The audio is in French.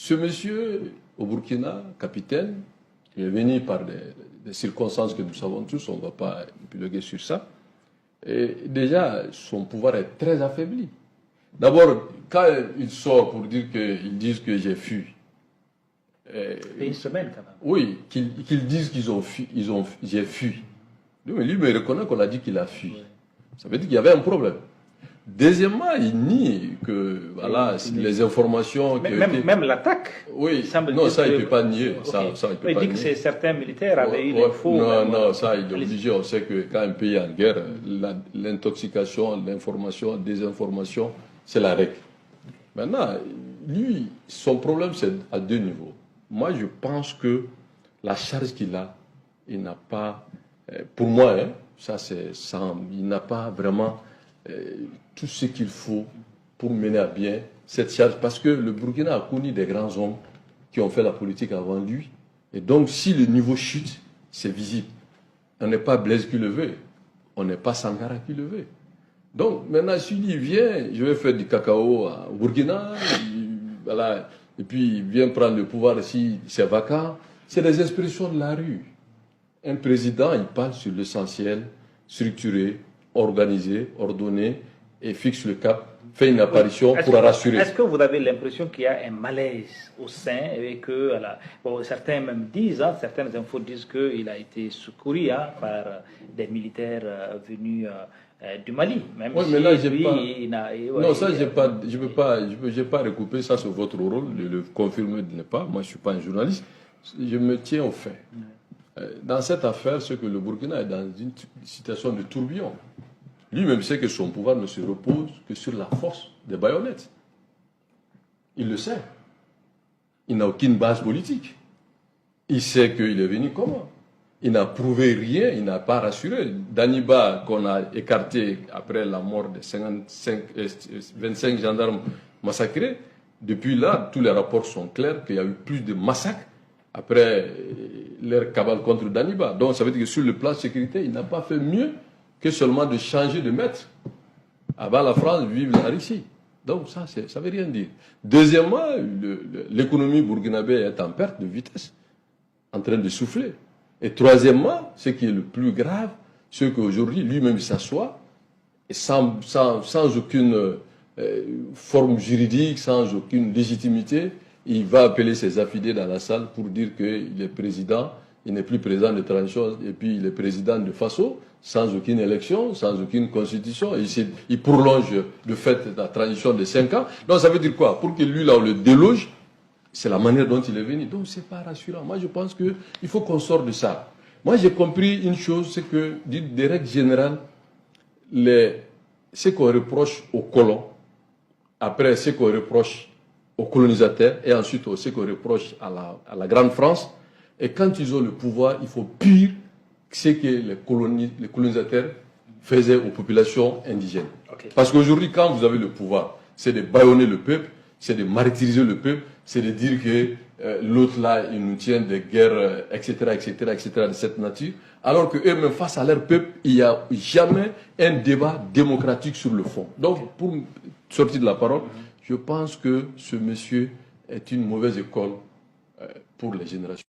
Ce monsieur, au Burkina, capitaine, il est venu par des circonstances que nous savons tous, on ne va pas épiloguer sur ça. Et déjà, son pouvoir est très affaibli. D'abord, quand il sort pour dire qu'ils disent que j'ai fui. Une semaine quand même. Oui, qu'ils disent qu'ils ont fui, j'ai fui. Lui, mais il reconnaît qu'on a dit qu'il a fui. Oui. Ça veut dire qu'il y avait un problème. Deuxièmement, il nie que voilà, les informations... Même l'attaque. Oui, non, ça il ne peut pas nier. Okay. Ça, il dit que certains militaires avaient eu l'info. Non, ça il est obligé. On sait que quand un pays est en guerre, l'intoxication, l'information, la désinformation, c'est la règle. Maintenant, lui, son problème c'est à deux niveaux. Moi, je pense que la charge qu'il a, il n'a pas... Pour moi, hein, ça c'est il n'a pas vraiment... tout ce qu'il faut pour mener à bien cette charge. Parce que le Burkina a connu des grands hommes qui ont fait la politique avant lui. Et donc, si le niveau chute, c'est visible. On n'est pas Blaise qui le veut. On n'est pas Sankara qui le veut. Donc, maintenant, s'il dit, viens, je vais faire du cacao au Burkina, voilà, et puis il vient prendre le pouvoir ici, c'est vacant. C'est des expressions de la rue. Un président, il parle sur l'essentiel, structuré, organisé, ordonné, et fixe le cap, fait une apparition pour rassurer. Est-ce que vous avez l'impression qu'il y a un malaise au sein et que, bon, certains même disent, certaines infos disent qu'il a été secouru par des militaires venus du Mali. Même oui, si mais là, lui, non, ça, je n'ai pas recoupé, ça c'est votre rôle, de le confirmer, de ne pas. Moi, je ne suis pas un journaliste, je me tiens aux faits. Dans cette affaire, c'est que le Burkina est dans une situation de tourbillon. Lui-même sait que son pouvoir ne se repose que sur la force des baïonnettes. Il le sait. Il n'a aucune base politique. Il sait qu'il est venu comment? Il n'a prouvé rien, il n'a pas rassuré. Daniba, qu'on a écarté après la mort de 25 gendarmes massacrés, depuis là, tous les rapports sont clairs qu'il y a eu plus de massacres après leur cabale contre Daniba. Donc ça veut dire que sur le plan de sécurité, il n'a pas fait mieux que seulement de changer de maître. Avant la France, vive la Russie. Donc ça ne veut rien dire. Deuxièmement, l'économie burkinabé est en perte de vitesse, en train de souffler. Et troisièmement, ce qui est le plus grave, c'est qu'aujourd'hui, lui-même il s'assoit, et sans aucune forme juridique, sans aucune légitimité, il va appeler ses affidés dans la salle pour dire qu'il est président. Il n'est plus président de transition, et puis il est président de Faso, sans aucune élection, sans aucune constitution. Il prolonge le fait de la transition de 5 ans. Donc ça veut dire quoi? Pour que lui, là, on le déloge, c'est la manière dont il est venu. Donc c'est pas rassurant. Moi, je pense qu'il faut qu'on sorte de ça. Moi, j'ai compris une chose, c'est que, des règles générales, ce qu'on reproche aux colons, après ce qu'on reproche aux colonisateurs, et ensuite ce qu'on reproche à la Grande France, et quand ils ont le pouvoir, il faut pire que ce que les colonisateurs faisaient aux populations indigènes. Okay. Parce qu'aujourd'hui, quand vous avez le pouvoir, c'est de bâillonner le peuple, c'est de martyriser le peuple, c'est de dire que l'autre là, il nous tient des guerres, etc., de cette nature. Alors qu'eux-mêmes, face à leur peuple, il n'y a jamais un débat démocratique sur le fond. Donc, pour sortir de la parole, je pense que ce monsieur est une mauvaise école pour les générations.